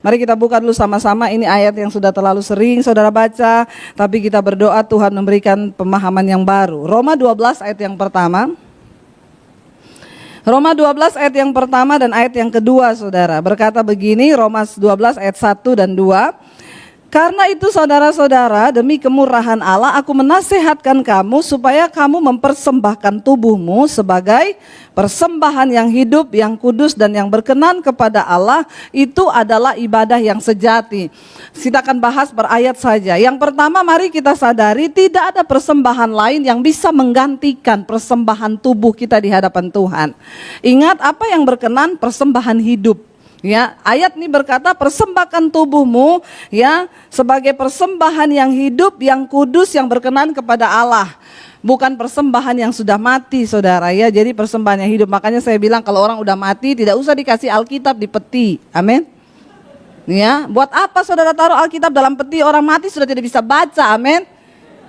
Mari kita buka dulu sama-sama, ini ayat yang sudah terlalu sering saudara baca, tapi kita berdoa Tuhan memberikan pemahaman yang baru. Roma 12 ayat yang pertama. Roma 12 ayat yang pertama dan ayat yang kedua saudara. Berkata begini, Roma 12 ayat 1 dan 2. Karena itu saudara-saudara, demi kemurahan Allah aku menasihatkan kamu supaya kamu mempersembahkan tubuhmu sebagai persembahan yang hidup, yang kudus dan yang berkenan kepada Allah. Itu adalah ibadah yang sejati. Kita akan bahas per ayat saja. Yang pertama, mari kita sadari tidak ada persembahan lain yang bisa menggantikan persembahan tubuh kita di hadapan Tuhan. Ingat apa yang berkenan? Persembahan hidup. Ya, ayat ini berkata persembahkan tubuhmu ya sebagai persembahan yang hidup, yang kudus, yang berkenan kepada Allah. Bukan persembahan yang sudah mati, saudara ya. Jadi persembahan yang hidup. Makanya saya bilang kalau orang udah mati tidak usah dikasih Alkitab di peti. Amin. Ya, buat apa saudara taruh Alkitab dalam peti? Orang mati sudah tidak bisa baca. Amin.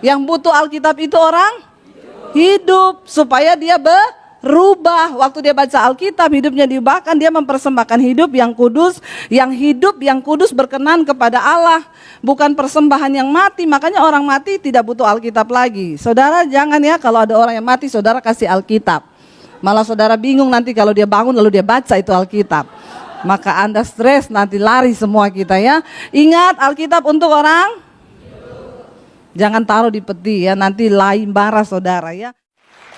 Yang butuh Alkitab itu orang hidup supaya dia berubah. Waktu dia baca Alkitab, hidupnya diubahkan, dia mempersembahkan hidup yang kudus, yang hidup, yang kudus berkenan kepada Allah. Bukan persembahan yang mati, makanya orang mati tidak butuh Alkitab lagi. Saudara jangan ya, kalau ada orang yang mati, saudara kasih Alkitab. Malah saudara bingung nanti kalau dia bangun lalu dia baca itu Alkitab. Maka Anda stres, nanti lari semua kita ya. Ingat Alkitab untuk orang, jangan taruh di peti ya, nanti lain marah saudara ya.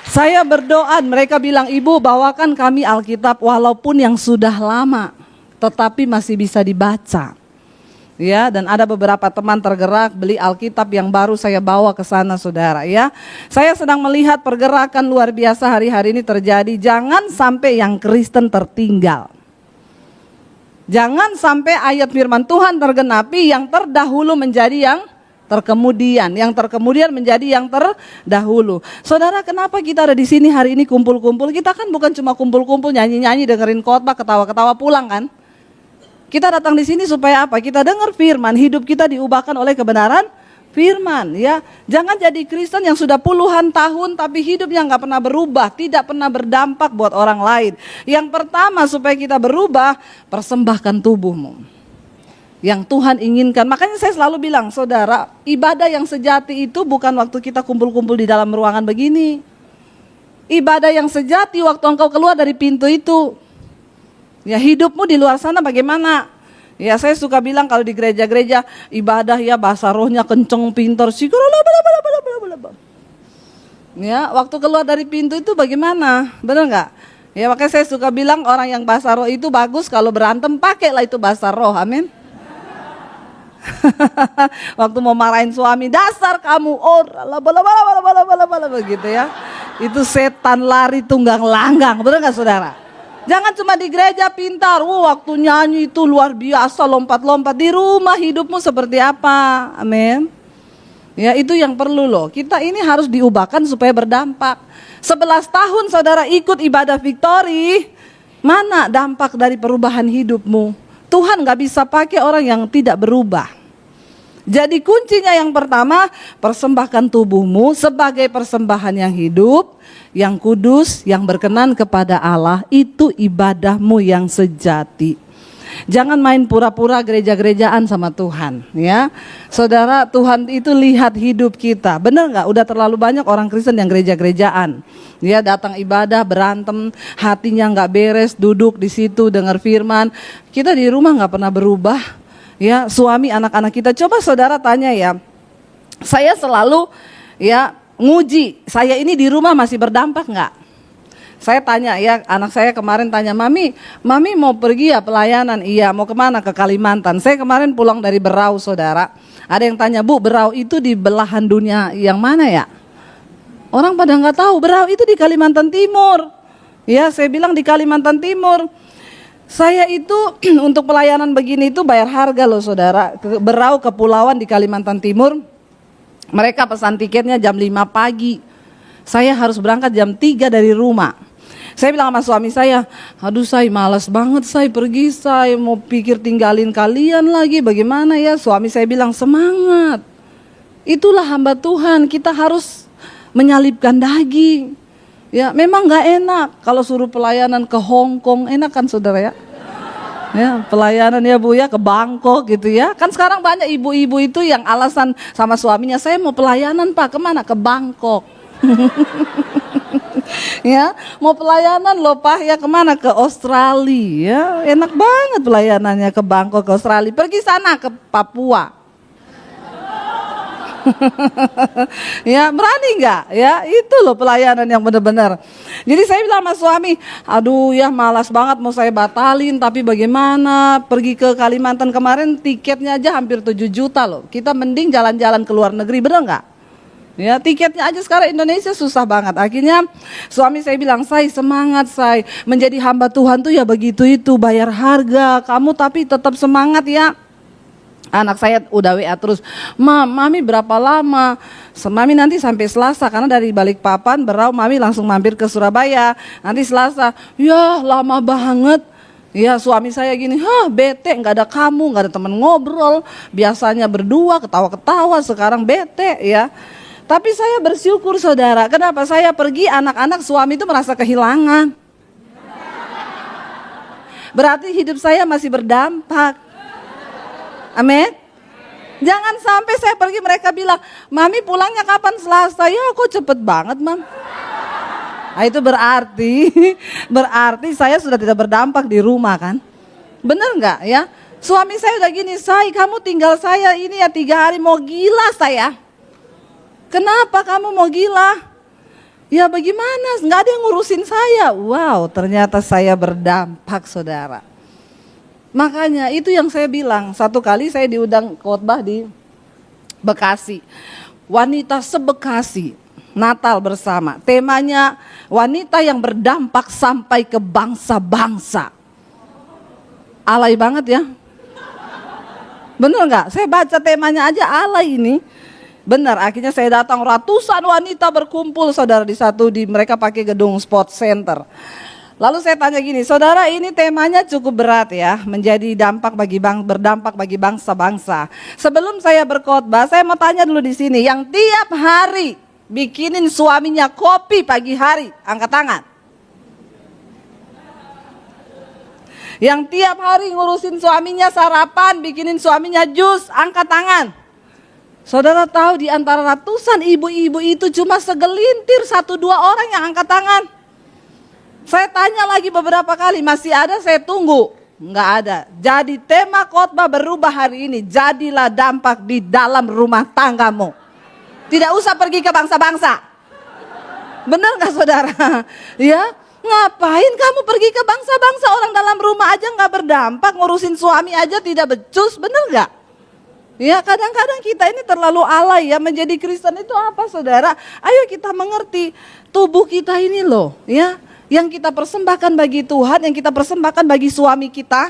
Saya berdoa, mereka bilang, ibu bawakan kami Alkitab walaupun yang sudah lama, tetapi masih bisa dibaca. Ya, dan ada beberapa teman tergerak beli Alkitab yang baru saya bawa ke sana saudara ya. Saya sedang melihat pergerakan luar biasa hari-hari ini terjadi. Jangan sampai yang Kristen tertinggal. Jangan sampai ayat firman Tuhan tergenapi, yang terdahulu menjadi yang terkemudian, yang terkemudian menjadi yang terdahulu. Saudara, kenapa kita ada di sini hari ini kumpul-kumpul? Kita kan bukan cuma kumpul-kumpul nyanyi-nyanyi, dengerin khotbah, ketawa-ketawa pulang kan? Kita datang di sini supaya apa? Kita dengar firman, hidup kita diubahkan oleh kebenaran firman ya. Jangan jadi Kristen yang sudah puluhan tahun tapi hidupnya nggak pernah berubah, tidak pernah berdampak buat orang lain. Yang pertama supaya kita berubah, persembahkan tubuhmu yang Tuhan inginkan. Makanya saya selalu bilang, saudara, ibadah yang sejati itu bukan waktu kita kumpul-kumpul di dalam ruangan begini. Ibadah yang sejati waktu engkau keluar dari pintu itu. Ya, hidupmu di luar sana bagaimana? Ya, saya suka bilang kalau di gereja-gereja ibadah ya bahasa rohnya kenceng, pintar, ya, waktu keluar dari pintu itu bagaimana? Benar nggak? Ya, makanya saya suka bilang orang yang bahasa roh itu bagus kalau berantem pakailah itu bahasa roh. Amin. Waktu mau marahin suami, dasar kamu begitu ya. Itu setan lari tunggang langgang, benar nggak saudara? Jangan cuma di gereja pintar, waktu nyanyi itu luar biasa lompat-lompat. Di rumah hidupmu seperti apa? Amin. Ya, itu yang perlu loh. Kita ini harus diubahkan supaya berdampak. 11 tahun saudara ikut ibadah Victory, mana dampak dari perubahan hidupmu? Tuhan gak bisa pakai orang yang tidak berubah. Jadi kuncinya yang pertama, persembahkan tubuhmu sebagai persembahan yang hidup, yang kudus, yang berkenan kepada Allah. Itu ibadahmu yang sejati. Jangan main pura-pura gereja-gerejaan sama Tuhan ya. Saudara, Tuhan itu lihat hidup kita. Benar gak? Udah terlalu banyak orang Kristen yang gereja-gerejaan. Dia datang ibadah, berantem, hatinya nggak beres, duduk di situ dengar firman. Kita di rumah nggak pernah berubah, ya. Suami anak-anak kita, coba saudara tanya ya. Saya selalu ya nguji, saya ini di rumah masih berdampak nggak? Saya tanya ya, anak saya kemarin tanya, mami mau pergi ya pelayanan? Iya, mau kemana? Ke Kalimantan. Saya kemarin pulang dari Berau saudara. Ada yang tanya, Bu, Berau itu di belahan dunia yang mana ya? Orang pada nggak tahu, Berau itu di Kalimantan Timur. Ya, saya bilang di Kalimantan Timur. Saya itu untuk pelayanan begini itu bayar harga loh saudara. Berau kepulauan di Kalimantan Timur. Mereka pesan tiketnya jam 5 pagi. Saya harus berangkat jam 3 dari rumah. Saya bilang sama suami saya, aduh saya malas banget saya pergi, saya mau pikir tinggalin kalian lagi, bagaimana ya? Suami saya bilang semangat. Itulah hamba Tuhan, kita harus menyalipkan daging. Ya, memang nggak enak kalau suruh pelayanan ke Hong Kong, enak kan saudara ya? Ya, pelayanan ya Bu ya ke Bangkok gitu ya. Kan sekarang banyak ibu-ibu itu yang alasan sama suaminya, saya mau pelayanan Pak, kemana? Ke Bangkok. Ya, mau pelayanan loh Pak, ya kemana? Ke Australia. Ya, enak banget pelayanannya ke Bangkok, ke Australia. Pergi sana ke Papua. Ya, berani nggak? Ya, itu loh pelayanan yang benar-benar. Jadi saya bilang sama suami, aduh ya malas banget mau saya batalin, tapi bagaimana? Pergi ke Kalimantan kemarin tiketnya aja hampir 7 juta loh. Kita mending jalan-jalan ke luar negeri, benar nggak? Ya, tiketnya aja sekarang Indonesia susah banget. Akhirnya suami saya bilang, "Say, semangat, Say. Menjadi hamba Tuhan tuh ya begitu itu, bayar harga. Kamu tapi tetap semangat ya." Anak saya udah WA terus, Mami berapa lama? Mami nanti sampai Selasa, karena dari Balikpapan Berau Mami langsung mampir ke Surabaya. Nanti Selasa, ya lama banget. Ya suami saya gini, bete, nggak ada kamu, nggak ada teman ngobrol. Biasanya berdua ketawa-ketawa, sekarang bete ya. Tapi saya bersyukur saudara, kenapa saya pergi anak-anak suami itu merasa kehilangan. Berarti hidup saya masih berdampak. Amin. Jangan sampai saya pergi mereka bilang, Mami pulangnya kapan? Selasa. Ya kok cepet banget Mam. Nah, itu berarti saya sudah tidak berdampak di rumah kan. Bener nggak ya? Suami saya udah gini, Say kamu tinggal saya ini ya 3 hari, mau gila saya. Kenapa kamu mau gila? Ya bagaimana, nggak ada yang ngurusin saya. Wow, ternyata saya berdampak saudara. Makanya itu yang saya bilang, satu kali saya diundang khotbah di Bekasi. Wanita se-Bekasi, Natal bersama. Temanya wanita yang berdampak sampai ke bangsa-bangsa. Alay banget ya. Bener nggak? Saya baca temanya aja alay ini. Benar, akhirnya saya datang, ratusan wanita berkumpul saudara di mereka pakai gedung sport center. Lalu saya tanya gini, saudara ini temanya cukup berat ya, berdampak bagi bangsa-bangsa. Sebelum saya berkhotbah, saya mau tanya dulu di sini, yang tiap hari bikinin suaminya kopi pagi hari, angkat tangan. Yang tiap hari ngurusin suaminya sarapan, bikinin suaminya jus, angkat tangan. Saudara tahu di antara ratusan ibu-ibu itu cuma segelintir 1-2 orang yang angkat tangan. Saya tanya lagi beberapa kali, masih ada, saya tunggu. Enggak ada. Jadi tema khotbah berubah hari ini. Jadilah dampak di dalam rumah tanggamu. Tidak usah pergi ke bangsa-bangsa. Benar gak saudara? Ya, ngapain kamu pergi ke bangsa-bangsa? Orang dalam rumah aja gak berdampak. Ngurusin suami aja tidak becus, benar gak? Ya, kadang-kadang kita ini terlalu alay ya. Menjadi Kristen itu apa saudara? Ayo kita mengerti tubuh kita ini loh ya, yang kita persembahkan bagi Tuhan, yang kita persembahkan bagi suami kita.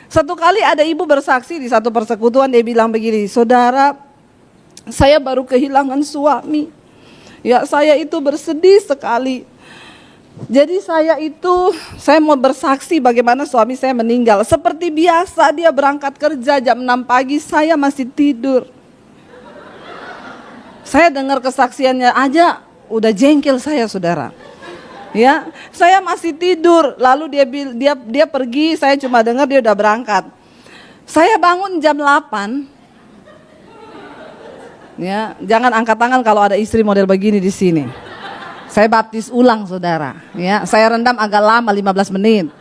Satu kali ada ibu bersaksi di satu persekutuan, dia bilang begini, saudara, saya baru kehilangan suami. Ya, saya itu bersedih sekali. Jadi saya mau bersaksi bagaimana suami saya meninggal. Seperti biasa dia berangkat kerja jam 6 pagi, saya masih tidur. Saya dengar kesaksiannya aja udah jengkel saya saudara. Ya, saya masih tidur, lalu dia pergi, saya cuma dengar dia udah berangkat. Saya bangun jam 8. Ya, jangan angkat tangan kalau ada istri model begini di sini. Saya baptis ulang saudara. Ya, saya rendam agak lama 15 menit.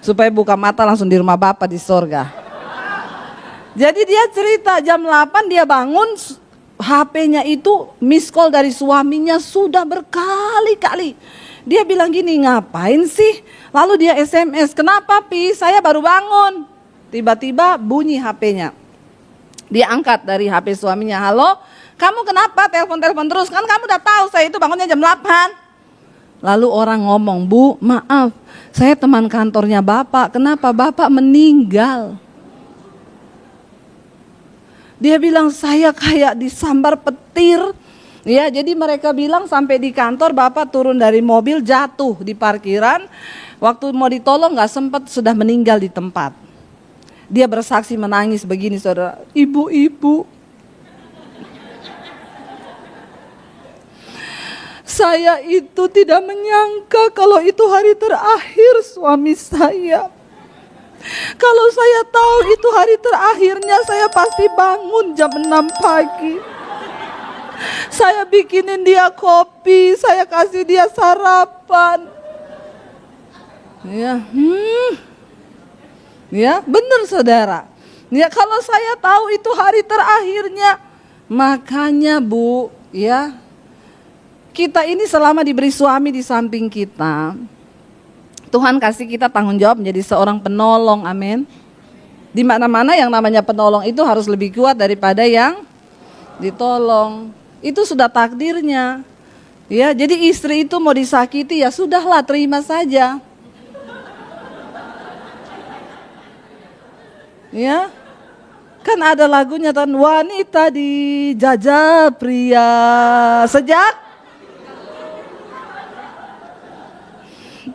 Supaya buka mata langsung di rumah Bapa di sorga. Jadi dia cerita jam 8 dia bangun, HP-nya itu miss call dari suaminya sudah berkali-kali. Dia bilang gini, ngapain sih? Lalu dia SMS, kenapa Pi? Saya baru bangun. Tiba-tiba bunyi HP-nya. Dia angkat dari HP suaminya, halo? Kamu kenapa telepon-telepon terus? Kan kamu udah tahu saya itu bangunnya jam 8. Lalu orang ngomong, Bu, maaf, saya teman kantornya Bapak. Kenapa? Bapak meninggal. Dia bilang saya kayak disambar petir. Ya, jadi mereka bilang sampai di kantor Bapak turun dari mobil jatuh di parkiran. Waktu mau ditolong nggak sempat, sudah meninggal di tempat. Dia bersaksi menangis begini saudara. Ibu-ibu, saya itu tidak menyangka kalau itu hari terakhir suami saya. Kalau saya tahu itu hari terakhirnya, saya pasti bangun jam 6 pagi. Saya bikinin dia kopi, saya kasih dia sarapan. Ya, benar saudara. Ya, kalau saya tahu itu hari terakhirnya, makanya Bu, ya, kita ini selama diberi suami di samping kita, Tuhan kasih kita tanggung jawab menjadi seorang penolong, amin. Di mana-mana yang namanya penolong itu harus lebih kuat daripada yang ditolong. Itu sudah takdirnya. Ya, jadi istri itu mau disakiti ya sudahlah, terima saja. Ya. Kan ada lagunya kan, wanita dijajah pria sejak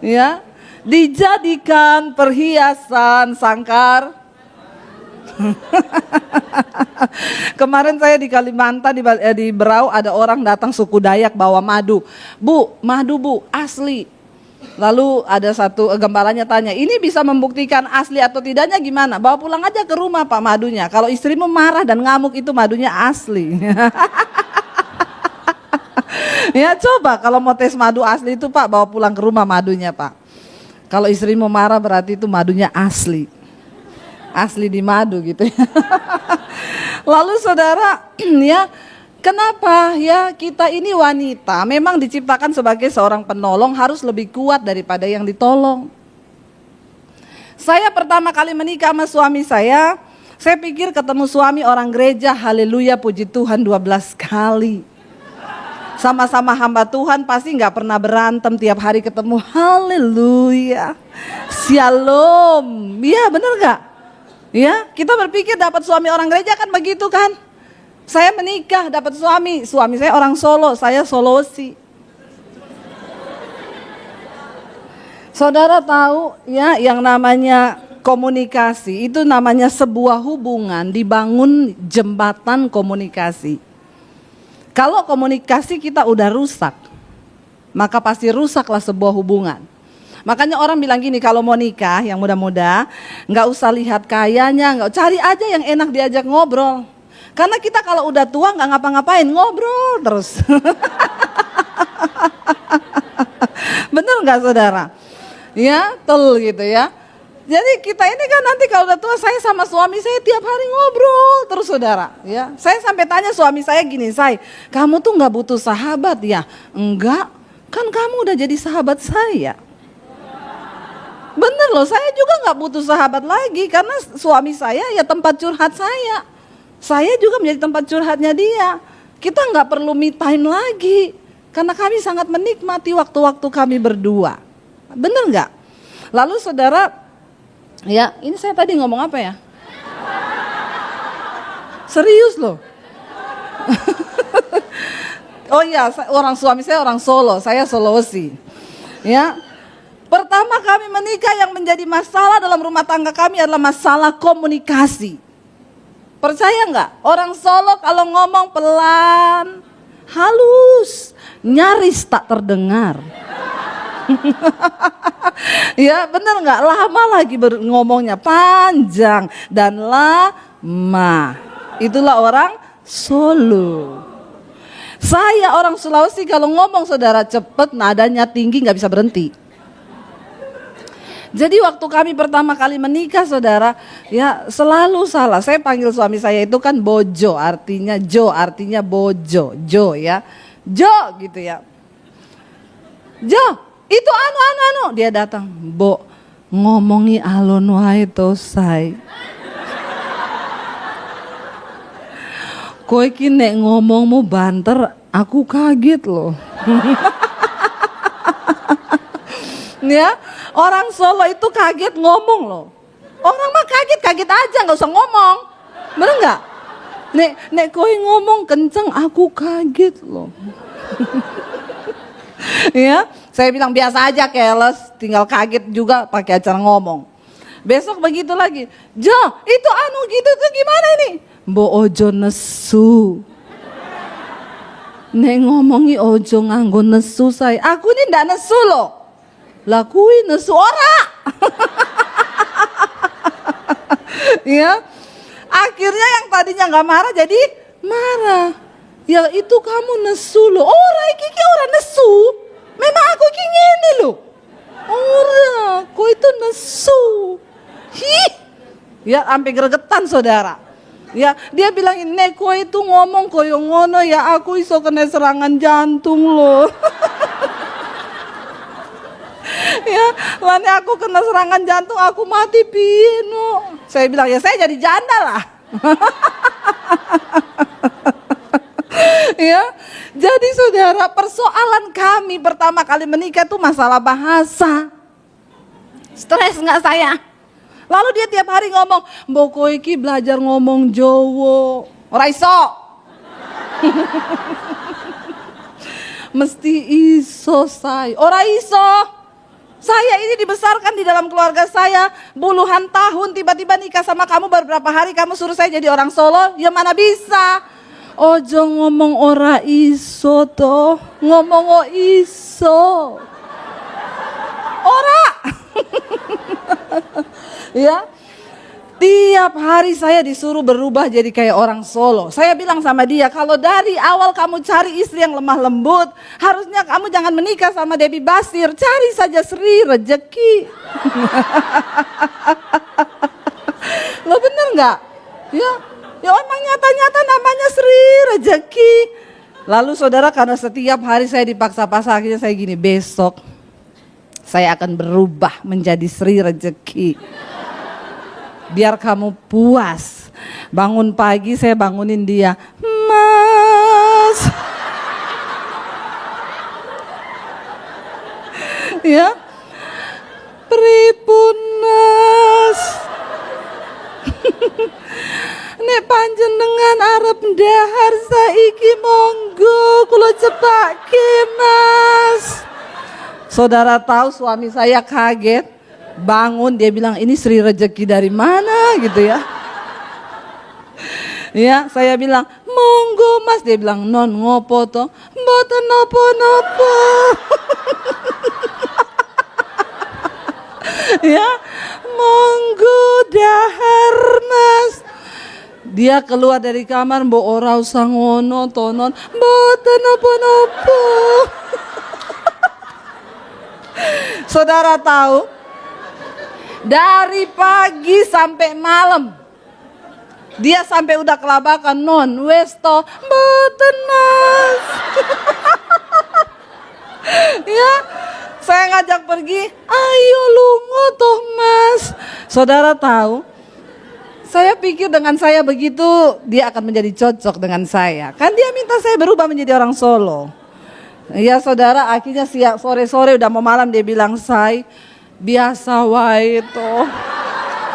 ya dijadikan perhiasan sangkar. Kemarin saya di Kalimantan di Berau ada orang datang suku Dayak bawa madu. Bu, madu Bu, asli. Lalu ada satu gembalanya tanya, ini bisa membuktikan asli atau tidaknya gimana? Bawa pulang aja ke rumah Pak madunya. Kalau istrimu marah dan ngamuk itu madunya asli. Ya coba kalau mau tes madu asli itu Pak, bawa pulang ke rumah madunya Pak. Kalau istrimu marah berarti itu madunya asli. Asli di madu gitu ya. Lalu saudara, ya kenapa ya kita ini wanita memang diciptakan sebagai seorang penolong harus lebih kuat daripada yang ditolong. Saya pertama kali menikah sama suami saya pikir ketemu suami orang gereja, haleluya puji Tuhan 12 kali. Sama-sama hamba Tuhan pasti gak pernah berantem, tiap hari ketemu, haleluya, shalom. Iya bener gak? Ya, kita berpikir dapat suami orang gereja kan begitu kan? Saya menikah dapat suami saya orang Solo, saya Solosi. Saudara tahu ya yang namanya komunikasi itu namanya sebuah hubungan dibangun jembatan komunikasi. Kalau komunikasi kita udah rusak, maka pasti rusaklah sebuah hubungan. Makanya orang bilang gini, kalau mau nikah yang muda-muda, nggak usah lihat kayanya, nggak, cari aja yang enak diajak ngobrol. Karena kita kalau udah tua nggak ngapa-ngapain, ngobrol terus. Bener nggak saudara? Ya, gitu ya. Jadi kita ini kan nanti kalau udah tua, saya sama suami saya tiap hari ngobrol terus saudara. Ya, saya sampai tanya suami saya gini, kamu tuh nggak butuh sahabat ya? Enggak, kan kamu udah jadi sahabat saya. Bener loh, saya juga nggak butuh sahabat lagi karena suami saya ya tempat curhat saya. Saya juga menjadi tempat curhatnya dia. Kita nggak perlu me time lagi karena kami sangat menikmati waktu-waktu kami berdua. Bener nggak? Lalu saudara, ya ini saya tadi ngomong apa ya? Serius loh. Oh iya, suami saya orang Solo, saya Sulawesi. Ya. Pertama kami menikah yang menjadi masalah dalam rumah tangga kami adalah masalah komunikasi. Percaya nggak? Orang Solo kalau ngomong pelan, halus, nyaris tak terdengar. Ya benar nggak? Lama lagi ngomongnya, panjang dan lama. Itulah orang Solo. Saya orang Sulawesi kalau ngomong saudara cepet, nadanya tinggi, nggak bisa berhenti. Jadi waktu kami pertama kali menikah saudara, ya selalu salah. Saya panggil suami saya itu kan Bojo, artinya Jo, artinya Bojo, Jo ya. Jo gitu ya. Jo, itu anu. Dia datang, Bo, ngomongi alon wae to say. Kowe iki nek ngomongmu banter, aku kaget loh. Ya, orang Solo itu kaget ngomong loh. Orang mah kaget aja, nggak usah ngomong, bener nggak? Nek kowe ngomong kenceng, aku kaget loh. Ya, saya bilang biasa aja keles, tinggal kaget juga pakai acara ngomong. Besok begitu lagi, Jo, itu anu gitu tuh gimana ini? Mbok ojo nesu. Nek ngomongi ojo nganggo nesu saya. Aku ini ndak nesu loh. Lah kuwi nesu ora. Ya, akhirnya yang tadinya nggak marah jadi marah. Ya itu kamu nesu loh. Ora iki ora nesu. Memang aku iki ngene loh. Ora, kok itu nesu. Hih. Ya sampai gregetan saudara. Ya, dia bilang nek kowe itu ngomong koyo ngono ya aku iso kena serangan jantung loh. Ya, lane aku kena serangan jantung aku mati piye no. Saya bilang ya saya jadi janda lah. Ya, jadi saudara persoalan kami pertama kali menikah itu masalah bahasa. Stres nggak saya? Lalu dia tiap hari ngomong, "Mbok kowe iki belajar ngomong Jawa." Ora iso. Mesti iso saya. Ora iso. Saya ini dibesarkan di dalam keluarga saya puluhan tahun, tiba-tiba nikah sama kamu beberapa hari kamu suruh saya jadi orang Solo, ya mana bisa. Ojo ngomong ora iso toh, ngomong o iso. Ora. Ya, tiap hari saya disuruh berubah jadi kayak orang Solo. Saya bilang sama dia, kalau dari awal kamu cari istri yang lemah lembut, harusnya kamu jangan menikah sama Debbie Basir, cari saja Sri Rejeki. Lo bener nggak? Ya emang nyata-nyata namanya Sri Rejeki. Lalu saudara, karena setiap hari saya dipaksa-paksa, akhirnya saya gini, besok saya akan berubah menjadi Sri Rejeki. Biar kamu puas. Bangun pagi saya bangunin dia, Mas. Ya, pripun Mas? Nek panjenengan arep ndahar saiki monggo kula cepake Mas. Saudara tahu suami saya kaget. Bangun dia bilang ini Sri Rejeki dari mana gitu ya. Ya, saya bilang monggo Mas, dia bilang non ngopo to, mboten nopo-nopo. Ya, monggo dahar Mas. Dia keluar dari kamar, mbok ora usah ngono to non, mboten nopo-nopo. Saudara tahu? Dari pagi sampai malam dia sampai udah kelabakan, non wes to mboten Mas. Ya, saya ngajak pergi, ayo lungo toh Mas. Saudara tahu, saya pikir dengan saya begitu dia akan menjadi cocok dengan saya. Kan dia minta saya berubah menjadi orang Solo. Ya saudara, akhirnya siang sore-sore udah mau malam dia bilang, "Say, biasa wae toh,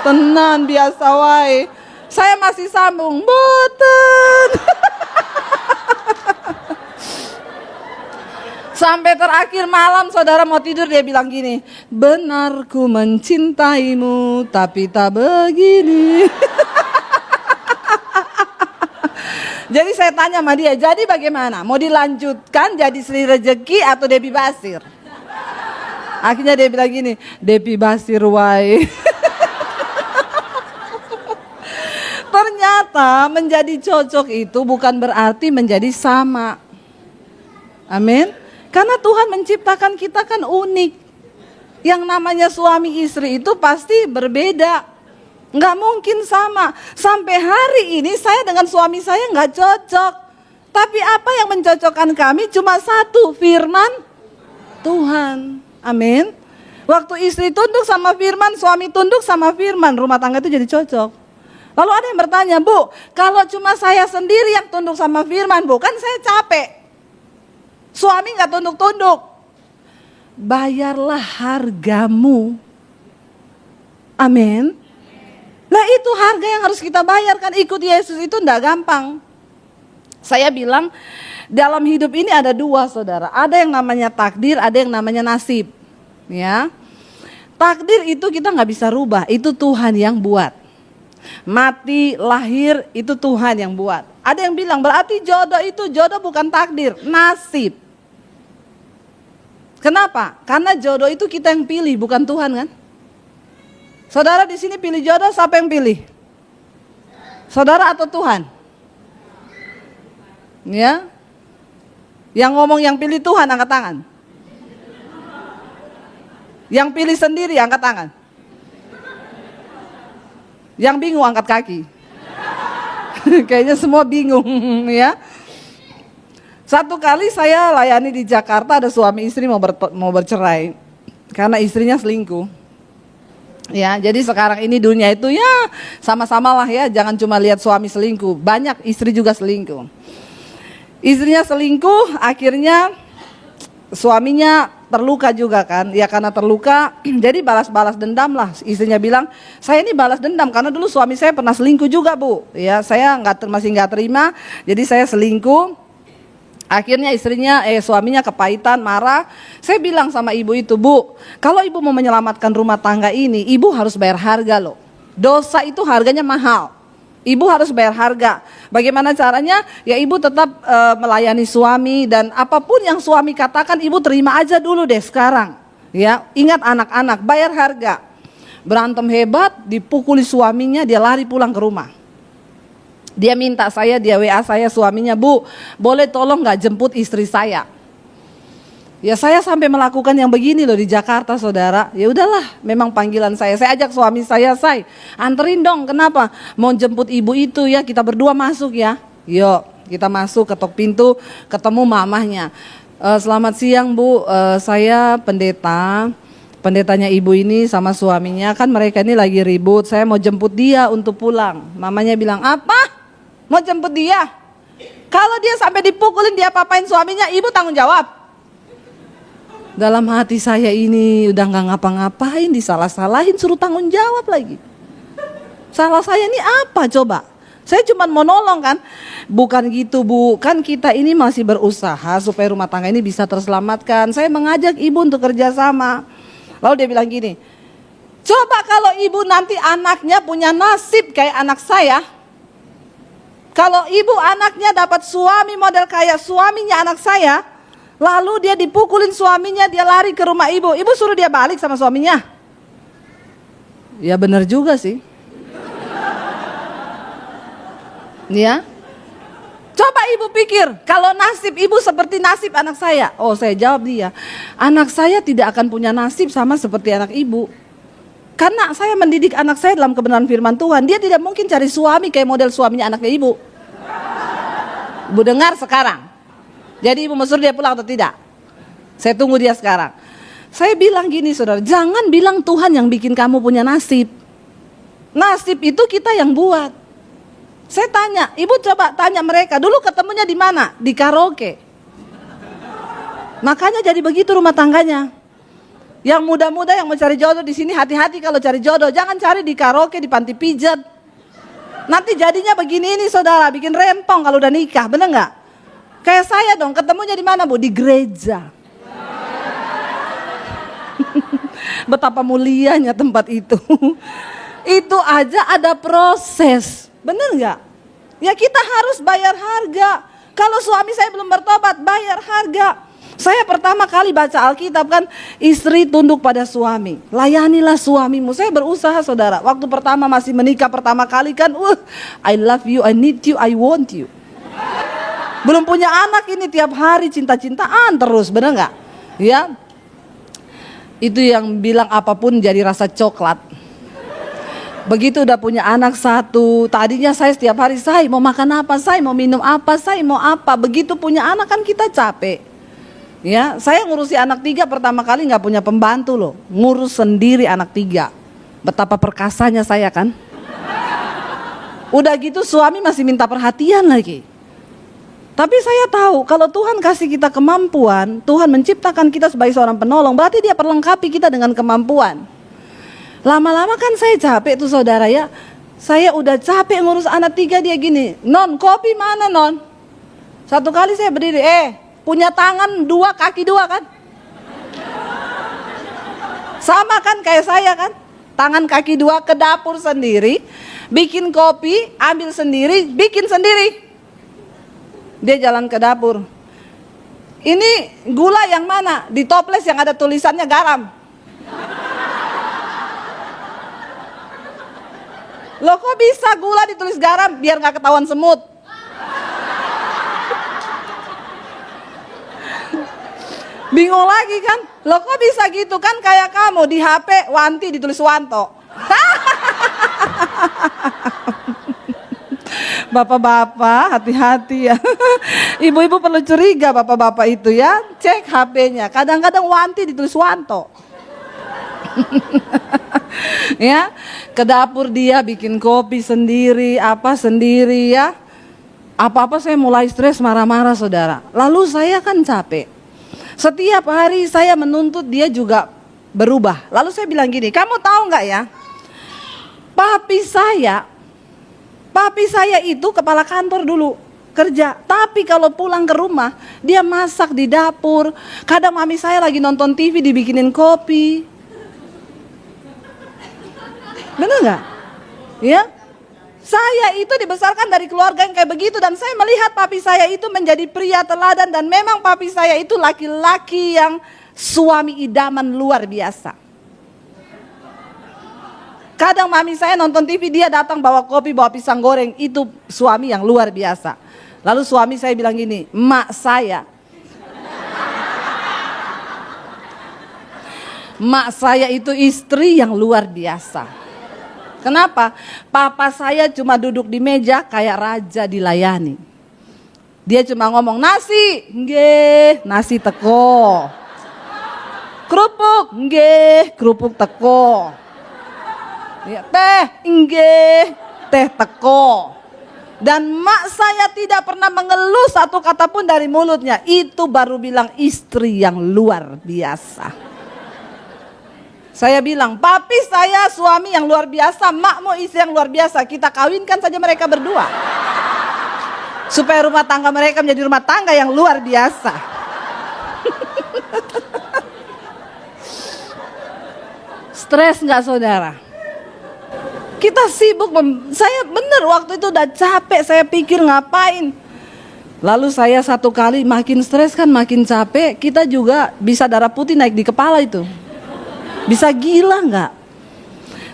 tenan biasa wae." Saya masih sambung, "Mboten." Sampai terakhir malam saudara mau tidur dia bilang gini, "Benar ku mencintaimu tapi tak begini." Jadi saya tanya sama dia, jadi bagaimana? Mau dilanjutkan jadi Sri Rejeki atau Debbie Basir? Akhirnya dia bilang gini, Debbie Basir wae. Ternyata menjadi cocok itu bukan berarti menjadi sama. Amin. Karena Tuhan menciptakan kita kan unik. Yang namanya suami istri itu pasti berbeda. Nggak mungkin sama. Sampai hari ini saya dengan suami saya nggak cocok. Tapi apa yang mencocokkan kami cuma satu, firman Tuhan. Amin. Waktu istri tunduk sama firman, suami tunduk sama firman, rumah tangga itu jadi cocok. Lalu ada yang bertanya, "Bu, kalau cuma saya sendiri yang tunduk sama firman, Bu, kan saya capek. Suami nggak tunduk-tunduk." Bayarlah hargamu. Amin. Nah itu harga yang harus kita bayarkan, ikut Yesus itu enggak gampang. Saya bilang dalam hidup ini ada dua saudara, ada yang namanya takdir, ada yang namanya nasib. Ya, takdir itu kita nggak bisa rubah, itu Tuhan yang buat. Mati, lahir itu Tuhan yang buat. Ada yang bilang berarti jodoh bukan takdir, nasib. Kenapa? Karena jodoh itu kita yang pilih, bukan Tuhan kan? Saudara di sini pilih jodoh, siapa yang pilih? Saudara atau Tuhan? Ya. Yang ngomong yang pilih Tuhan angkat tangan. Yang pilih sendiri angkat tangan. Yang bingung angkat kaki. Kayaknya semua bingung ya. Satu kali saya layani di Jakarta, ada suami istri mau bercerai karena istrinya selingkuh. Ya, jadi sekarang ini dunia itu ya sama-sama lah ya, jangan cuma lihat suami selingkuh, banyak istri juga selingkuh. Istrinya selingkuh, akhirnya suaminya terluka juga kan, ya karena terluka jadi balas-balas dendam lah. Istrinya bilang, saya ini balas dendam karena dulu suami saya pernah selingkuh juga bu, ya saya masih nggak terima, jadi saya selingkuh. Akhirnya suaminya kepahitan, marah. Saya bilang sama ibu itu, bu, kalau ibu mau menyelamatkan rumah tangga ini, ibu harus bayar harga loh. Dosa itu harganya mahal. Ibu harus bayar harga. Bagaimana caranya? Ya ibu tetap melayani suami dan apapun yang suami katakan ibu terima aja dulu deh sekarang. Ya, ingat anak-anak, bayar harga. Berantem hebat, dipukuli suaminya, dia lari pulang ke rumah. Dia minta dia WA saya suaminya, bu, boleh tolong gak jemput istri saya? Ya saya sampai melakukan yang begini loh di Jakarta saudara. Ya udahlah, memang panggilan saya. Saya ajak suami saya, anterin dong, kenapa? Mau jemput ibu itu ya, kita berdua masuk ya. Yuk, kita masuk, ketok pintu, ketemu mamahnya. Selamat siang bu, saya pendetanya ibu ini sama suaminya, kan mereka ini lagi ribut, saya mau jemput dia untuk pulang. Mamanya bilang, apa? Mau jemput dia? Kalau dia sampai dipukulin, dia apa-apain suaminya, ibu tanggung jawab. Dalam hati saya ini udah gak ngapa-ngapain, disalah-salahin, suruh tanggung jawab lagi. Salah saya ini apa coba? Saya cuma mau nolong kan? Bukan gitu bu, kan kita ini masih berusaha supaya rumah tangga ini bisa terselamatkan. Saya mengajak ibu untuk kerjasama. Lalu dia bilang gini, coba kalau ibu nanti anaknya punya nasib kayak anak saya. Kalau ibu anaknya dapat suami model kayak suaminya anak saya, lalu dia dipukulin suaminya, dia lari ke rumah ibu, ibu suruh dia balik sama suaminya. Ya benar juga sih. Ya. Coba ibu pikir, kalau nasib ibu seperti nasib anak saya. Oh, saya jawab dia, anak saya tidak akan punya nasib sama seperti anak ibu. Karena saya mendidik anak saya dalam kebenaran firman Tuhan, dia tidak mungkin cari suami kayak model suaminya anaknya ibu. Ibu dengar sekarang. Jadi ibu mau suruh dia pulang atau tidak? Saya tunggu dia sekarang. Saya bilang gini saudara, jangan bilang Tuhan yang bikin kamu punya nasib. Nasib itu kita yang buat. Saya tanya, ibu coba tanya mereka, dulu ketemunya di mana? Di karaoke. Makanya jadi begitu rumah tangganya. Yang muda-muda yang mau cari jodoh di sini, hati-hati kalau cari jodoh, jangan cari di karaoke, di panti pijat. Nanti jadinya begini ini saudara, bikin rempong kalau udah nikah, bener nggak? Kayak saya dong, ketemunya di mana bu? Di gereja. Betapa mulianya tempat itu. Itu aja ada proses, bener nggak? Ya kita harus bayar harga. Kalau suami saya belum bertobat, bayar harga. Saya pertama kali baca Alkitab kan, istri tunduk pada suami, layanilah suamimu. Saya berusaha saudara, waktu pertama masih menikah pertama kali kan, I love you, I need you, I want you. Belum punya anak ini tiap hari cinta-cintaan terus, bener gak? Ya, itu yang bilang apapun jadi rasa coklat. Begitu udah punya anak satu, tadinya saya setiap hari, saya mau makan apa, saya mau minum apa, saya mau apa. Begitu punya anak kan kita capek. Ya, saya ngurusi anak 3 pertama kali nggak punya pembantu loh, ngurus sendiri anak 3. Betapa perkasanya saya kan. Udah gitu suami masih minta perhatian lagi. Tapi saya tahu kalau Tuhan kasih kita kemampuan, Tuhan menciptakan kita sebagai seorang penolong, berarti dia perlengkapi kita dengan kemampuan. Lama-lama kan saya capek tuh saudara ya. Saya udah capek ngurus anak 3, dia gini, non kopi mana non? Satu kali saya berdiri, punya tangan 2, kaki 2 kan? Sama kan kayak saya kan? Tangan kaki 2 ke dapur sendiri, bikin kopi, ambil sendiri, bikin sendiri. Dia jalan ke dapur. Ini gula yang mana? Di toples yang ada tulisannya garam. Loh kok bisa gula ditulis garam biar nggak ketahuan semut? Bingung lagi kan? Loh kok bisa gitu kan, kayak kamu di HP Wanti ditulis Wanto. Bapak-bapak hati-hati ya. Ibu-ibu perlu curiga bapak-bapak itu ya. Cek HP-nya. Kadang-kadang Wanti ditulis Wanto. Ya, ke dapur dia bikin kopi sendiri, apa sendiri ya. Apa-apa saya mulai stres, marah-marah saudara. Lalu saya kan capek. Setiap hari saya menuntut dia juga berubah. Lalu saya bilang gini, kamu tahu nggak ya? Papi saya itu kepala kantor dulu kerja. Tapi kalau pulang ke rumah dia masak di dapur. Kadang mami saya lagi nonton TV dibikinin kopi. Benar nggak? Ya. Saya itu dibesarkan dari keluarga yang kayak begitu dan saya melihat papi saya itu menjadi pria teladan dan memang papi saya itu laki-laki yang suami idaman luar biasa. Kadang mami saya nonton TV dia datang bawa kopi, bawa pisang goreng, itu suami yang luar biasa. Lalu suami saya bilang gini, mak saya itu istri yang luar biasa. Kenapa? Papa saya cuma duduk di meja kayak raja dilayani. Dia cuma ngomong nasi, nggih, nasi teko. Kerupuk, nggih, kerupuk teko. Ya, teh, nggih, teh teko. Dan mak saya tidak pernah mengeluh satu kata pun dari mulutnya. Itu baru bilang istri yang luar biasa. Saya bilang, papi saya suami yang luar biasa, makmu istri yang luar biasa. Kita kawinkan saja mereka berdua. Supaya rumah tangga mereka menjadi rumah tangga yang luar biasa. Stres nggak saudara? Kita sibuk, saya bener waktu itu udah capek, saya pikir ngapain. Lalu saya satu kali makin stres kan makin capek, kita juga bisa darah putih naik di kepala itu. Bisa gila nggak?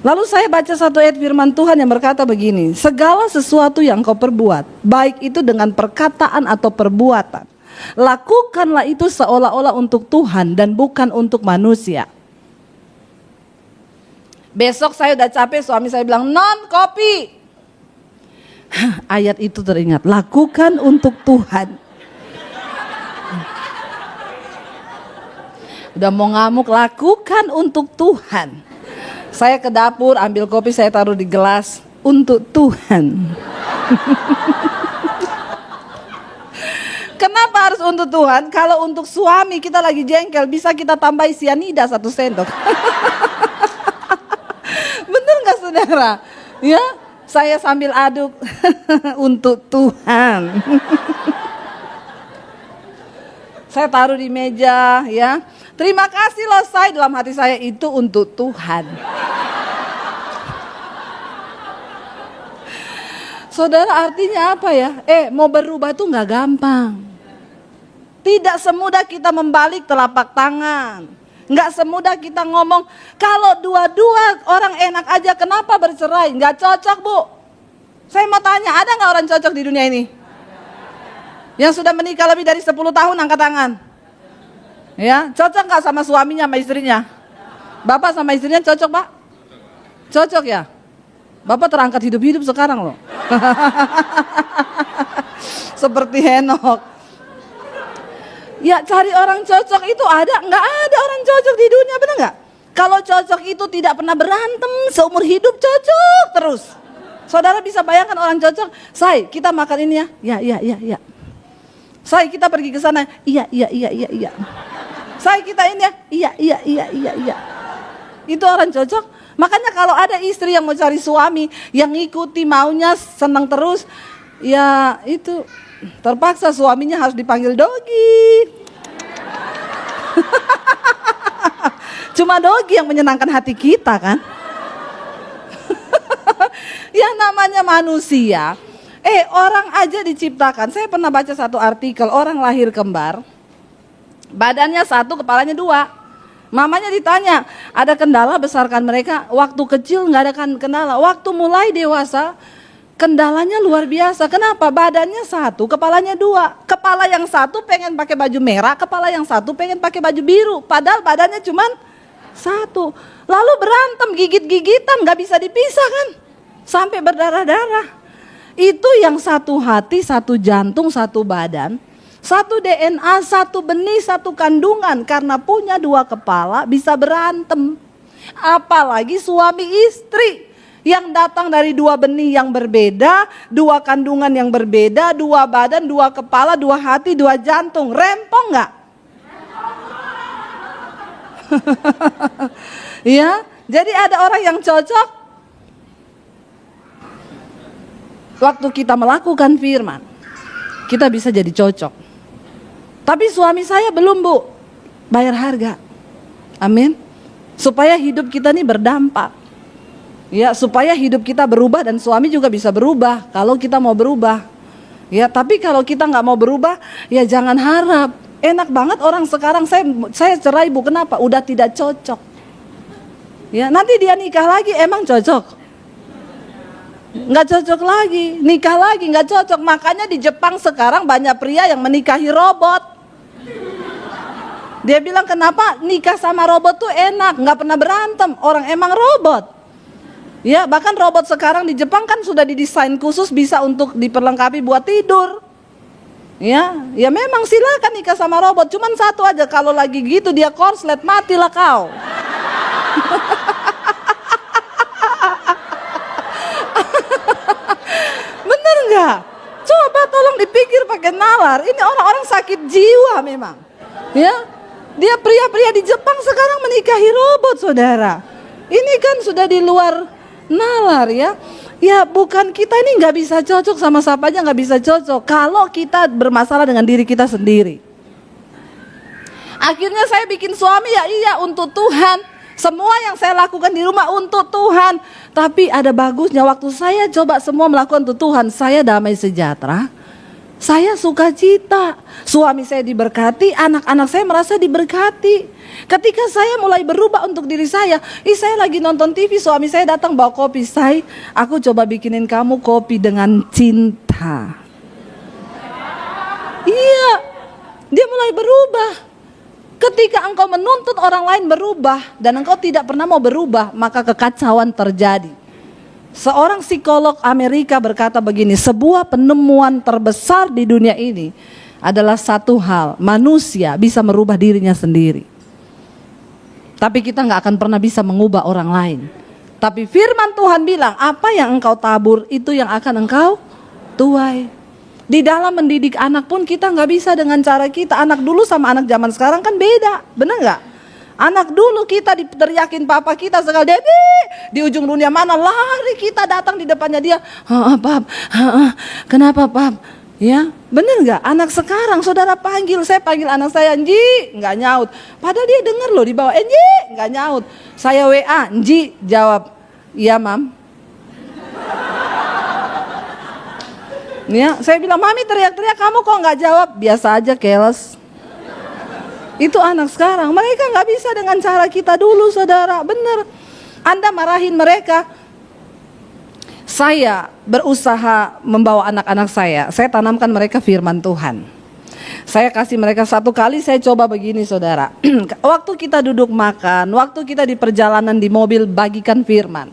Lalu saya baca satu ayat firman Tuhan yang berkata begini, segala sesuatu yang kau perbuat, baik itu dengan perkataan atau perbuatan, lakukanlah itu seolah-olah untuk Tuhan dan bukan untuk manusia. Besok saya udah capek, suami saya bilang, non kopi. Ayat itu teringat, lakukan untuk Tuhan. Udah mau ngamuk, lakukan untuk Tuhan. Saya ke dapur, ambil kopi, saya taruh di gelas, untuk Tuhan. Kenapa harus untuk Tuhan? Kalau untuk suami kita lagi jengkel, bisa kita tambahi sianida 1 sendok. Bener gak saudara? Ya, saya sambil aduk, untuk Tuhan. Saya taruh di meja ya. Terima kasih loh saya, dalam hati saya itu untuk Tuhan. Saudara, artinya apa ya? Mau berubah tuh gak gampang. Tidak semudah kita membalik telapak tangan. Gak semudah kita ngomong, kalau dua-dua orang enak aja kenapa bercerai? Gak cocok bu. Saya mau tanya, ada gak orang cocok di dunia ini? Yang sudah menikah lebih dari 10 tahun angkat tangan. Ya, cocok gak sama suaminya sama istrinya? Bapak sama istrinya cocok pak? Cocok ya? Bapak terangkat hidup-hidup sekarang loh. Seperti Henok. Ya cari orang cocok itu ada? Nggak ada orang cocok di dunia, benar nggak? Kalau cocok itu tidak pernah berantem, seumur hidup cocok terus. Saudara bisa bayangkan orang cocok, say kita makan ini ya, ya. Say kita pergi ke sana, iya. Say kita ini ya, iya. Itu orang cocok. Makanya kalau ada istri yang mau cari suami yang ngikuti maunya senang terus, ya itu terpaksa suaminya harus dipanggil Dogi. Cuma Dogi yang menyenangkan hati kita kan. Yang namanya manusia, orang aja diciptakan. Saya pernah baca satu artikel, orang lahir kembar, badannya 1, kepalanya 2. Mamanya ditanya, ada kendala besarkan mereka? Waktu kecil nggak ada kendala. Waktu mulai dewasa, kendalanya luar biasa. Kenapa? Badannya satu, kepalanya dua. Kepala yang satu pengen pakai baju merah, kepala yang satu pengen pakai baju biru. Padahal badannya cuman satu. Lalu berantem, gigit-gigitan, nggak bisa dipisah kan? Sampai berdarah-darah. Itu yang satu hati, satu jantung, satu badan. Satu DNA, satu benih, satu kandungan. Karena punya dua kepala bisa berantem. Apalagi suami istri yang datang dari dua benih yang berbeda, dua kandungan yang berbeda, dua badan, dua kepala, dua hati, dua jantung. Rempong gak? Ya, jadi ada orang yang cocok. Waktu kita melakukan firman, kita bisa jadi cocok. Tapi suami saya belum, Bu, bayar harga. Amin. Supaya hidup kita ini berdampak. Ya, supaya hidup kita berubah dan suami juga bisa berubah kalau kita mau berubah. Ya, tapi kalau kita nggak mau berubah, ya jangan harap. Enak banget orang sekarang, saya cerai, Bu, kenapa? Udah tidak cocok. Ya, nanti dia nikah lagi, emang cocok? Nggak cocok lagi, nikah lagi nggak cocok. Makanya di Jepang sekarang banyak pria yang menikahi robot. Dia bilang kenapa nikah sama robot tuh enak, nggak pernah berantem, orang emang robot. Ya, bahkan robot sekarang di Jepang kan sudah didesain khusus bisa untuk diperlengkapi buat tidur. Ya memang silakan nikah sama robot, cuman satu aja, kalau lagi gitu dia korslet, matilah kau. Bener nggak? Coba tolong dipikir pakai nalar. Ini orang-orang sakit jiwa memang. Ya, dia pria-pria di Jepang sekarang menikahi robot, saudara. Ini kan sudah di luar nalar ya. Ya bukan, kita ini nggak bisa cocok sama siapa aja, nggak bisa cocok kalau kita bermasalah dengan diri kita sendiri. Akhirnya saya bikin suami, ya iya untuk Tuhan. Semua yang saya lakukan di rumah untuk Tuhan. Tapi ada bagusnya, waktu saya coba semua melakukan untuk Tuhan, saya damai sejahtera, saya sukacita. Suami saya diberkati, anak-anak saya merasa diberkati. Ketika saya mulai berubah untuk diri saya lagi nonton TV, suami saya datang bawa kopi. Aku coba bikinin kamu kopi dengan cinta. Iya, dia mulai berubah. Ketika engkau menuntut orang lain berubah dan engkau tidak pernah mau berubah, maka kekacauan terjadi. Seorang psikolog Amerika berkata begini, sebuah penemuan terbesar di dunia ini adalah satu hal, manusia bisa merubah dirinya sendiri. Tapi kita gak akan pernah bisa mengubah orang lain. Tapi firman Tuhan bilang, apa yang engkau tabur itu yang akan engkau tuai. Di dalam mendidik anak pun kita gak bisa dengan cara kita. Anak dulu sama anak zaman sekarang kan beda, bener gak? Anak dulu kita diteriakin papa kita sekali, Dedi, di ujung dunia mana, lari kita datang di depannya dia. Pap, kenapa pap? Ya, bener gak? Anak sekarang saudara panggil, saya panggil anak saya, Nji, nggak nyaut. Padahal dia denger loh di bawah, Nji, nggak nyaut. Saya WA, Nji, jawab, iya mam. Ya, saya bilang, mami teriak-teriak, kamu kok nggak jawab? Biasa aja, keles. Itu anak sekarang, mereka nggak bisa dengan cara kita dulu, saudara. Bener, Anda marahin mereka. Saya berusaha membawa anak-anak saya tanamkan mereka firman Tuhan. Saya kasih mereka satu kali, saya coba begini, saudara. Waktu kita duduk makan, waktu kita di perjalanan di mobil, bagikan firman.